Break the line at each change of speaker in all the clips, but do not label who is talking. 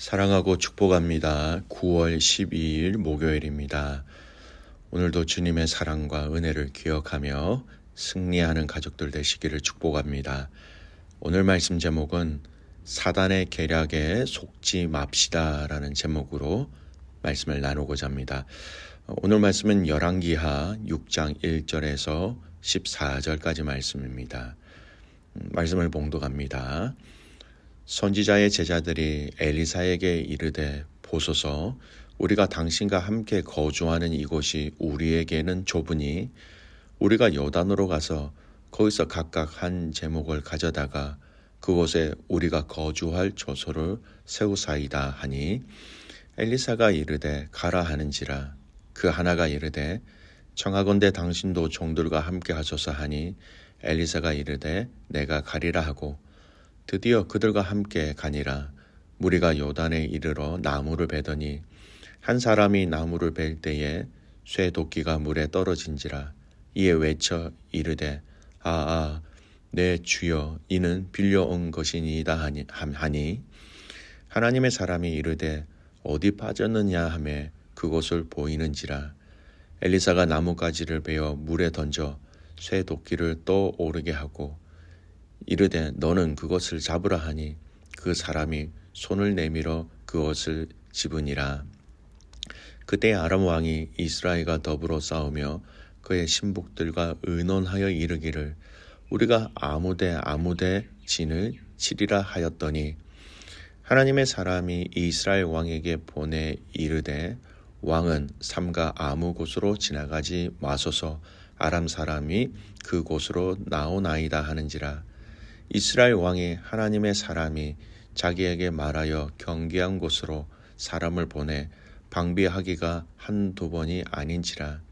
사랑하고 축복합니다. 9월 12일 목요일입니다. 오늘도 주님의 사랑과 은혜를 기억하며 승리하는 가족들 되시기를 축복합니다. 오늘 말씀 제목은 사단의 계략에 속지 맙시다 라는 제목으로 말씀을 나누고자 합니다. 오늘 말씀은 열왕기하 6장 1절에서 14절까지 말씀입니다. 말씀을 봉독합니다. 선지자의 제자들이 엘리사에게 이르되 보소서 우리가 당신과 함께 거주하는 이곳이 우리에게는 좁으니 우리가 요단으로 가서 거기서 각각 한 제목을 가져다가 그곳에 우리가 거주할 조소를 세우사이다 하니 엘리사가 이르되 가라 하는지라. 그 하나가 이르되 청하건대 당신도 종들과 함께 하소서 하니 엘리사가 이르되 내가 가리라 하고 드디어 그들과 함께 가니라. 무리가 요단에 이르러 나무를 베더니 한 사람이 나무를 벨 때에 쇠도끼가 물에 떨어진지라. 이에 외쳐 이르되 내 주여 이는 빌려온 것이니이다 하니 하나님의 사람이 이르되 어디 빠졌느냐 하매 그곳을 보이는지라. 엘리사가 나뭇가지를 베어 물에 던져 쇠도끼를 떠오르게 하고 이르되 너는 그것을 잡으라 하니 그 사람이 손을 내밀어 그것을 집으니라. 그때 아람 왕이 이스라엘과 더불어 싸우며 그의 신복들과 의논하여 이르기를 우리가 아무데 진을 치리라 하였더니 하나님의 사람이 이스라엘 왕에게 보내 이르되 왕은 삼가 아무 곳으로 지나가지 마소서 아람 사람이 그곳으로 나오나이다 하는지라. 이스라엘 왕이 하나님의 사람이 자기에게 말하여 경계한 곳으로 사람을 보내 방비하기가 한두 번이 아닌지라.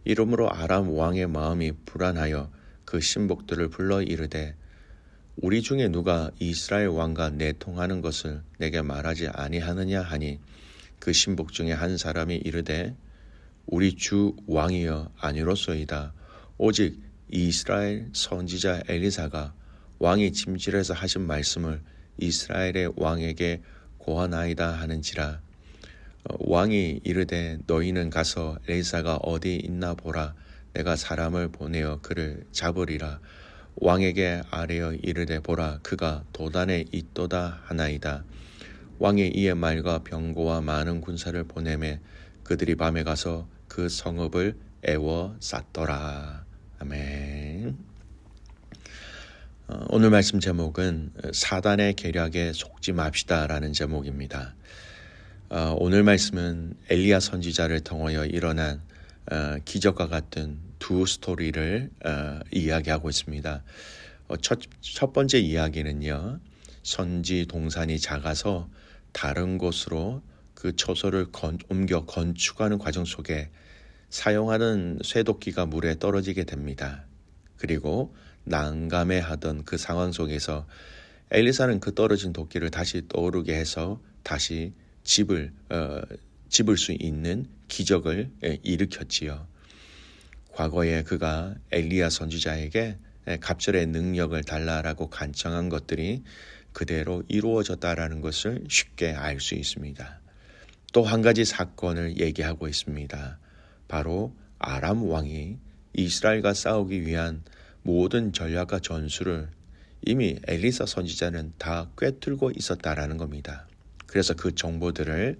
이러므로 아람 왕의 마음이 불안하여 그 신복들을 불러 이르되 우리 중에 누가 이스라엘 왕과 내통하는 것을 내게 말하지 아니하느냐 하니 그 신복 중에 한 사람이 이르되 우리 주 왕이여 아니로소이다. 오직 이스라엘 선지자 엘리사가 왕이 침실에서 하신 말씀을 이스라엘의 왕에게 고하나이다 하는지라. 왕이 이르되 너희는 가서 엘리사가 어디 있나 보라. 내가 사람을 보내어 그를 잡으리라. 왕에게 아뢰어 이르되 보라 그가 도단에 있도다 하나이다. 왕이 이에 말과 병거와 많은 군사를 보내매 그들이 밤에 가서 그 성읍을 에워쌌더라. 아멘. 오늘 말씀 제목은 사단의 계략에 속지 맙시다 라는 제목입니다. 오늘 말씀은 엘리야 선지자를 통하여 일어난 기적과 같은 두 스토리를 이야기하고 있습니다. 첫 번째 이야기는요, 선지 동산이 작아서 다른 곳으로 그 처소를 옮겨 건축하는 과정 속에 사용하는 쇠도끼가 물에 떨어지게 됩니다. 그리고 난감해하던 그 상황 속에서 엘리사는 그 떨어진 도끼를 다시 떠오르게 해서 다시 집을 수 있는 기적을 일으켰지요. 과거에 그가 엘리야 선지자에게 갑절의 능력을 달라라고 간청한 것들이 그대로 이루어졌다라는 것을 쉽게 알 수 있습니다. 또 한 가지 사건을 얘기하고 있습니다. 바로 아람 왕이 이스라엘과 싸우기 위한 모든 전략과 전술을 이미 엘리사 선지자는 다 꿰뚫고 있었다라는 겁니다. 그래서 그 정보들을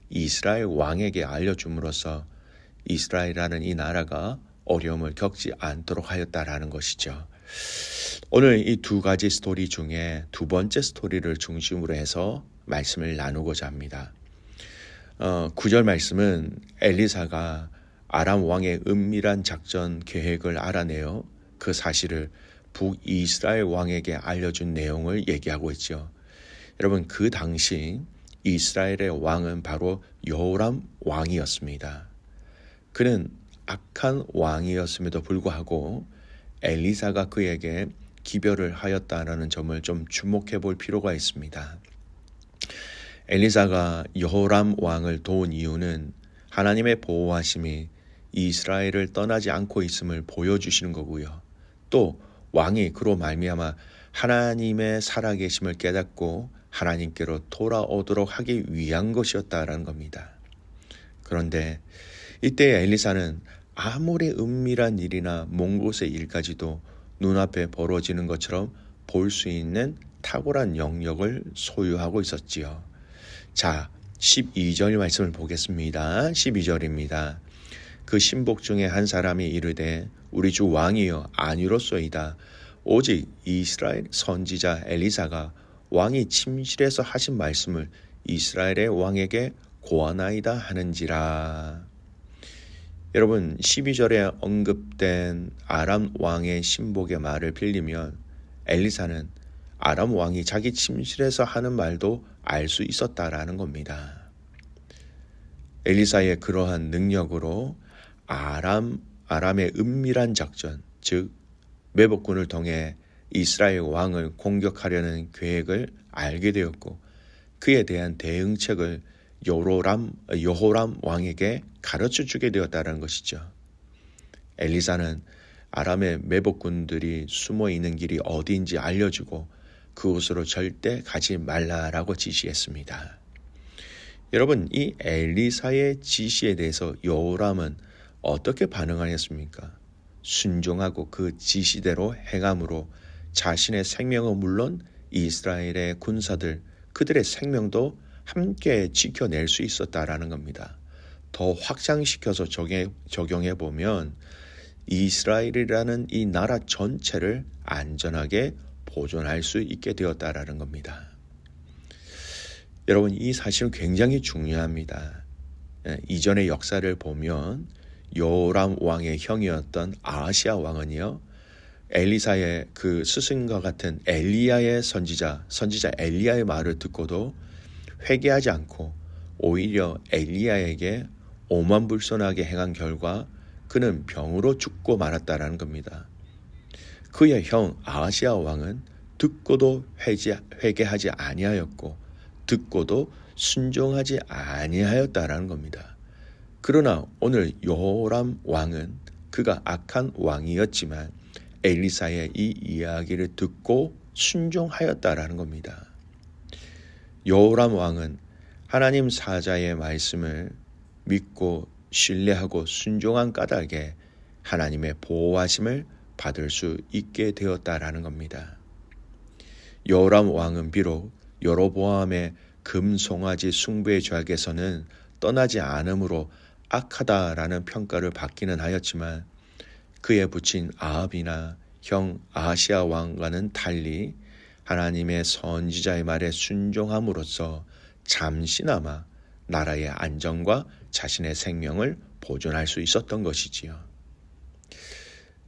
이스라엘 왕에게 알려줌으로써 이스라엘이라는 이 나라가 어려움을 겪지 않도록 하였다라는 것이죠. 오늘 이 두 가지 스토리 중에 두 번째 스토리를 중심으로 해서 말씀을 나누고자 합니다. 9절 말씀은 엘리사가 아람 왕의 은밀한 작전 계획을 알아내어 그 사실을 북이스라엘 왕에게 알려준 내용을 얘기하고 있죠. 여러분, 그 당시 이스라엘의 왕은 바로 여호람 왕이었습니다. 그는 악한 왕이었음에도 불구하고 엘리사가 그에게 기별을 하였다라는 점을 좀 주목해 볼 필요가 있습니다. 엘리사가 여호람 왕을 도운 이유는 하나님의 보호하심이 이스라엘을 떠나지 않고 있음을 보여주시는 거고요. 또 왕이 그로 말미암아 하나님의 살아계심을 깨닫고 하나님께로 돌아오도록 하기 위한 것이었다라는 겁니다. 그런데 이때 엘리사는 아무리 은밀한 일이나 먼 곳의 일까지도 눈앞에 벌어지는 것처럼 볼 수 있는 탁월한 영역을 소유하고 있었지요. 자, 12절 말씀을 보겠습니다. 12절입니다. 그 신복 중에 한 사람이 이르되 우리 주 왕이여 아니로소이다. 오직 이스라엘 선지자 엘리사가 왕이 침실에서 하신 말씀을 이스라엘의 왕에게 고하나이다 하는지라. 여러분 12절에 언급된 아람 왕의 신복의 말을 빌리면 엘리사는 아람 왕이 자기 침실에서 하는 말도 알 수 있었다라는 겁니다. 엘리사의 그러한 능력으로 아람의 은밀한 작전, 즉 매복군을 통해 이스라엘 왕을 공격하려는 계획을 알게 되었고 그에 대한 대응책을 여호람 왕에게 가르쳐 주게 되었다는 것이죠. 엘리사는 아람의 매복군들이 숨어 있는 길이 어디인지 알려주고 그곳으로 절대 가지 말라라고 지시했습니다. 여러분, 이 엘리사의 지시에 대해서 여호람은 어떻게 반응하였습니까? 순종하고 그 지시대로 행함으로 자신의 생명은 물론 이스라엘의 군사들, 그들의 생명도 함께 지켜낼 수 있었다라는 겁니다. 더 확장시켜서 적용해 보면 이스라엘이라는 이 나라 전체를 안전하게 보존할 수 있게 되었다라는 겁니다. 여러분, 이 사실은 굉장히 중요합니다. 이전의 역사를 보면 요람 왕의 형이었던 아하시야 왕은요, 엘리사의 그 스승과 같은 엘리야의 선지자 엘리야의 말을 듣고도 회개하지 않고 오히려 엘리야에게 오만불손하게 행한 결과 그는 병으로 죽고 말았다라는 겁니다. 그의 형 아하시야 왕은 듣고도 회개하지 아니하였고 듣고도 순종하지 아니하였다라는 겁니다. 그러나 오늘 여호람 왕은 그가 악한 왕이었지만 엘리사의 이 이야기를 듣고 순종하였다라는 겁니다. 여호람 왕은 하나님 사자의 말씀을 믿고 신뢰하고 순종한 까닭에 하나님의 보호하심을 받을 수 있게 되었다라는 겁니다. 여호람 왕은 비록 여로보암의 금송아지 숭배의 죄악에서는 떠나지 않으므로 악하다라는 평가를 받기는 하였지만 그의 부친 아합이나 형 아하시야 왕과는 달리 하나님의 선지자의 말에 순종함으로써 잠시나마 나라의 안정과 자신의 생명을 보존할 수 있었던 것이지요.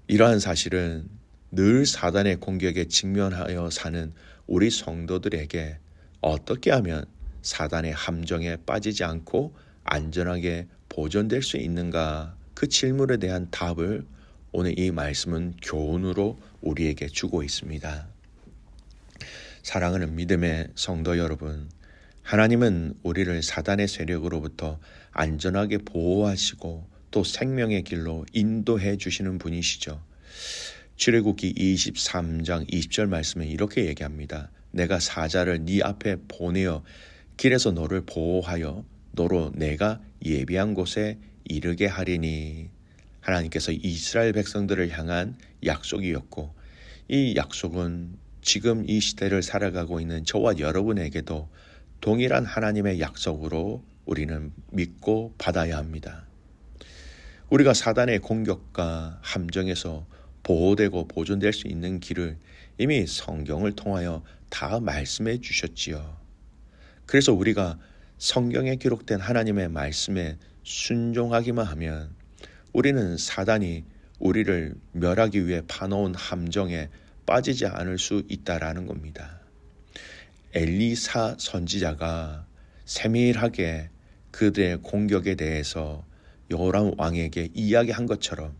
이러한 사실은 늘 사단의 공격에 직면하여 사는 우리 성도들에게 어떻게 하면 사단의 함정에 빠지지 않고 안전하게 보존될 수 있는가, 그 질문에 대한 답을 오늘 이 말씀은 교훈으로 우리에게 주고 있습니다. 사랑하는 믿음의 성도 여러분, 하나님은 우리를 사단의 세력으로부터 안전하게 보호하시고 또 생명의 길로 인도해 주시는 분이시죠. 출애굽기 23장 20절 말씀에 이렇게 얘기합니다. 내가 사자를 네 앞에 보내어 길에서 너를 보호하여 너로 내가 예비한 곳에 이르게 하리니. 하나님께서 이스라엘 백성들을 향한 약속이었고 이 약속은 지금 이 시대를 살아가고 있는 저와 여러분에게도 동일한 하나님의 약속으로 우리는 믿고 받아야 합니다. 우리가 사단의 공격과 함정에서 보호되고 보존될 수 있는 길을 이미 성경을 통하여 다 말씀해 주셨지요. 그래서 우리가 성경에 기록된 하나님의 말씀에 순종하기만 하면 우리는 사단이 우리를 멸하기 위해 파놓은 함정에 빠지지 않을 수 있다라는 겁니다. 엘리사 선지자가 세밀하게 그들의 공격에 대해서 여호람 왕에게 이야기한 것처럼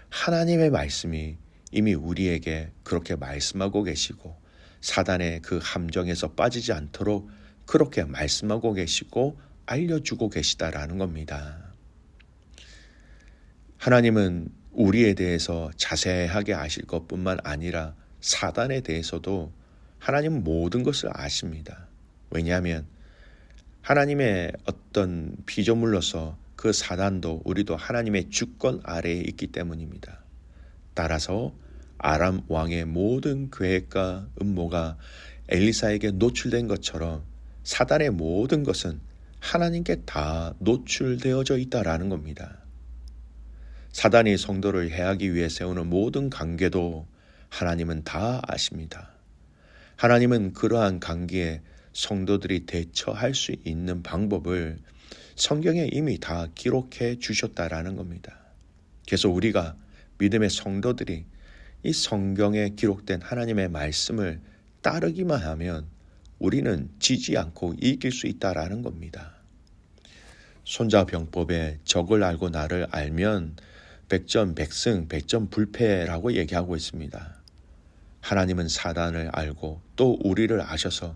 하나님의 말씀이 이미 우리에게 그렇게 말씀하고 계시고 사단의 그 함정에서 빠지지 않도록 그렇게 말씀하고 계시고 알려주고 계시다라는 겁니다. 하나님은 우리에 대해서 자세하게 아실 것뿐만 아니라 사단에 대해서도 하나님은 모든 것을 아십니다. 왜냐하면 하나님의 어떤 피조물로서 그 사단도 우리도 하나님의 주권 아래에 있기 때문입니다. 따라서 아람 왕의 모든 계획과 음모가 엘리사에게 노출된 것처럼 사단의 모든 것은 하나님께 다 노출되어져 있다라는 겁니다. 사단이 성도를 해하기 위해 세우는 모든 관계도 하나님은 다 아십니다. 하나님은 그러한 관계에 성도들이 대처할 수 있는 방법을 성경에 이미 다 기록해 주셨다라는 겁니다. 그래서 우리가 믿음의 성도들이 이 성경에 기록된 하나님의 말씀을 따르기만 하면 우리는 지지 않고 이길 수 있다라는 겁니다. 손자병법에 적을 알고 나를 알면 백전백승 백전불패라고 얘기하고 있습니다. 하나님은 사단을 알고 또 우리를 아셔서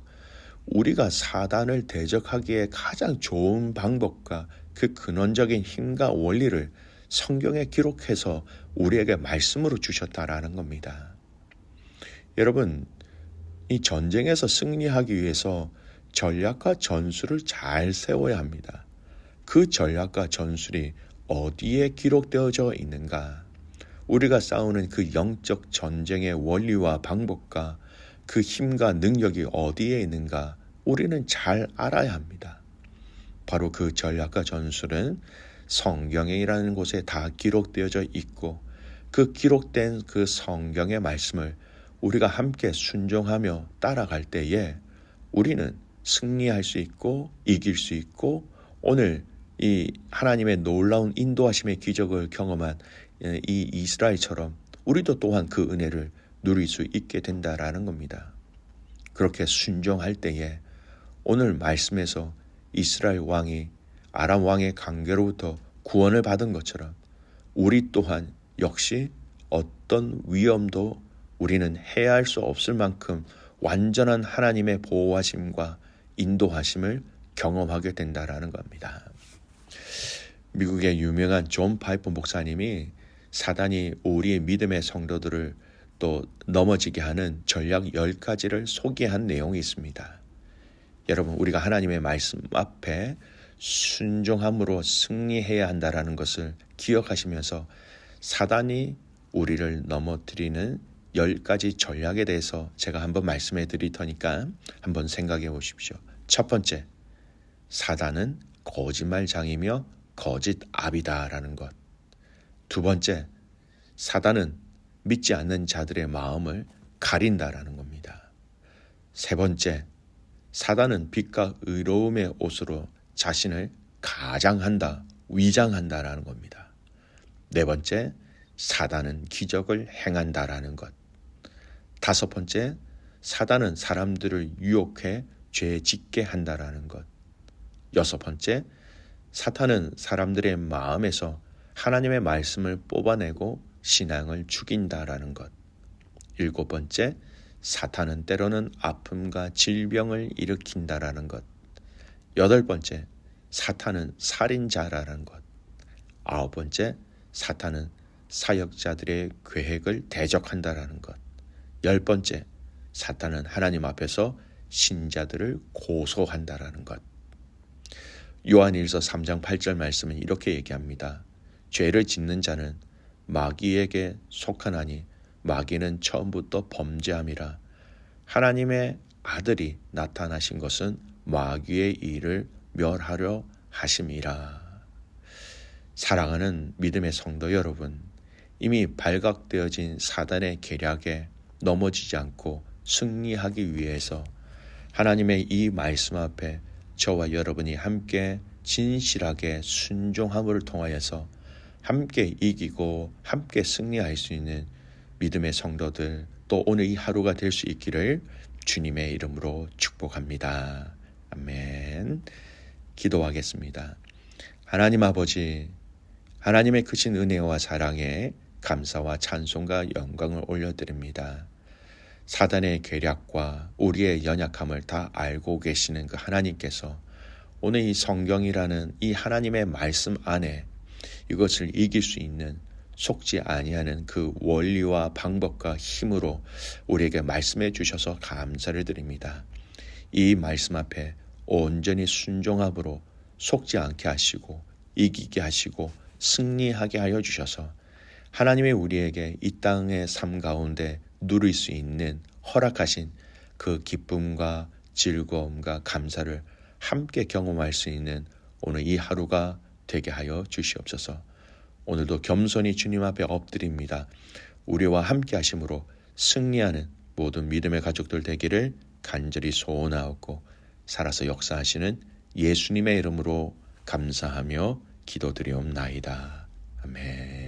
우리가 사단을 대적하기에 가장 좋은 방법과 그 근원적인 힘과 원리를 성경에 기록해서 우리에게 말씀으로 주셨다라는 겁니다. 여러분, 이 전쟁에서 승리하기 위해서 전략과 전술을 잘 세워야 합니다. 그 전략과 전술이 어디에 기록되어져 있는가? 우리가 싸우는 그 영적 전쟁의 원리와 방법과 그 힘과 능력이 어디에 있는가? 우리는 잘 알아야 합니다. 바로 그 전략과 전술은 성경이라는 곳에 다 기록되어져 있고 그 기록된 그 성경의 말씀을 우리가 함께 순종하며 따라갈 때에 우리는 승리할 수 있고 이길 수 있고 오늘 이 하나님의 놀라운 인도하심의 기적을 경험한 이 이스라엘처럼 우리도 또한 그 은혜를 누릴 수 있게 된다라는 겁니다. 그렇게 순종할 때에 오늘 말씀에서 이스라엘 왕이 아람 왕의 관계로부터 구원을 받은 것처럼 우리 또한 역시 어떤 위험도 우리는 해할 수 없을 만큼 완전한 하나님의 보호하심과 인도하심을 경험하게 된다라는 겁니다. 미국의 유명한 존 파이퍼 목사님이 사단이 우리의 믿음의 성도들을 또 넘어지게 하는 전략 10가지를 소개한 내용이 있습니다. 여러분, 우리가 하나님의 말씀 앞에 순종함으로 승리해야 한다라는 것을 기억하시면서 사단이 우리를 넘어뜨리는 10가지 전략에 대해서 제가 한번 말씀해 드릴 테니까 한번 생각해 보십시오. 첫 번째, 사단은 거짓말장이며 거짓 압이다라는 것. 두 번째, 사단은 믿지 않는 자들의 마음을 가린다라는 겁니다. 세 번째, 사단은 빛과 의로움의 옷으로 자신을 가장한다, 위장한다라는 겁니다. 네 번째, 사단은 기적을 행한다라는 것. 다섯 번째, 사단은 사람들을 유혹해 죄 짓게 한다라는 것. 여섯 번째, 사탄은 사람들의 마음에서 하나님의 말씀을 뽑아내고 신앙을 죽인다라는 것. 일곱 번째, 사탄은 때로는 아픔과 질병을 일으킨다라는 것. 여덟 번째, 사탄은 살인자라는 것. 아홉 번째, 사탄은 사역자들의 계획을 대적한다라는 것. 열 번째, 사탄은 하나님 앞에서 신자들을 고소한다라는 것. 요한일서 3장 8절 말씀은 이렇게 얘기합니다. 죄를 짓는 자는 마귀에게 속하나니 마귀는 처음부터 범죄함이라. 하나님의 아들이 나타나신 것은 마귀의 일을 멸하려 하심이라. 사랑하는 믿음의 성도 여러분, 이미 발각되어진 사단의 계략에 넘어지지 않고 승리하기 위해서 하나님의 이 말씀 앞에 저와 여러분이 함께 진실하게 순종함을 통하여서 함께 이기고 함께 승리할 수 있는 믿음의 성도들, 또 오늘 이 하루가 될 수 있기를 주님의 이름으로 축복합니다. 아멘. 기도하겠습니다. 하나님 아버지, 하나님의 크신 은혜와 사랑에 감사와 찬송과 영광을 올려드립니다. 사단의 계략과 우리의 연약함을 다 알고 계시는 그 하나님께서 오늘 이 성경이라는 이 하나님의 말씀 안에 이것을 이길 수 있는 속지 아니하는 그 원리와 방법과 힘으로 우리에게 말씀해 주셔서 감사를 드립니다. 이 말씀 앞에 온전히 순종함으로 속지 않게 하시고 이기게 하시고 승리하게 하여 주셔서 하나님의 우리에게 이 땅의 삶 가운데 누릴 수 있는 허락하신 그 기쁨과 즐거움과 감사를 함께 경험할 수 있는 오늘 이 하루가 되게 하여 주시옵소서. 오늘도 겸손히 주님 앞에 엎드립니다. 우리와 함께 하심으로 승리하는 모든 믿음의 가족들 되기를 간절히 소원하옵고 살아서 역사하시는 예수님의 이름으로 감사하며 기도드리옵나이다. 아멘.